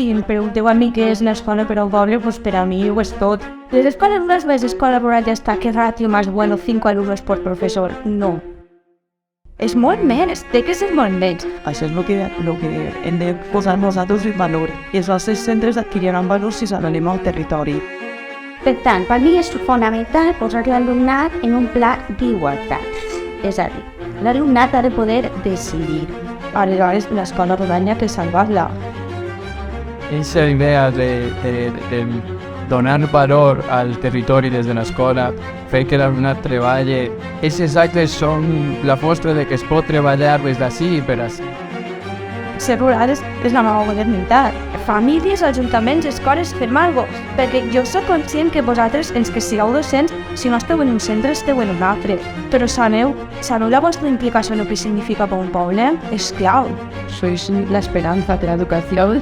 si em pregunteu a mi què és l'escola per a un poble, pues per a mi ho és tot. Les escoles no es ves escola por allá está, qué ratio más bueno, 5 alumnos por profesor. No. És molt més, té que ser molt més. Això és el que hem de posar nosaltres en valor. I els nostres centres adquiriran valor si s'anem al territori. Per tant, per mi és fonamental posar l'alumnat en un pla d'igualtat. És a dir, l'alumnat ha de poder decidir. Aleshores, l'escola rodanya que salvar-la. Esa idea de donar valor al territori des de l'escola, fer que l'alumnat treballi, aquests actes són la mostra de que es pot treballar des d'ací i per ací. Ser rural és la meva modernitat. Famílies, ajuntaments, escoles, fem alguna cosa. Perquè jo soc conscient que vosaltres, els que sigueu docents, si no esteu en un centre, esteu en un altre. Però sabeu la vostra implicació en el que significa per un poble? És clau. Sois la esperanza de la educación.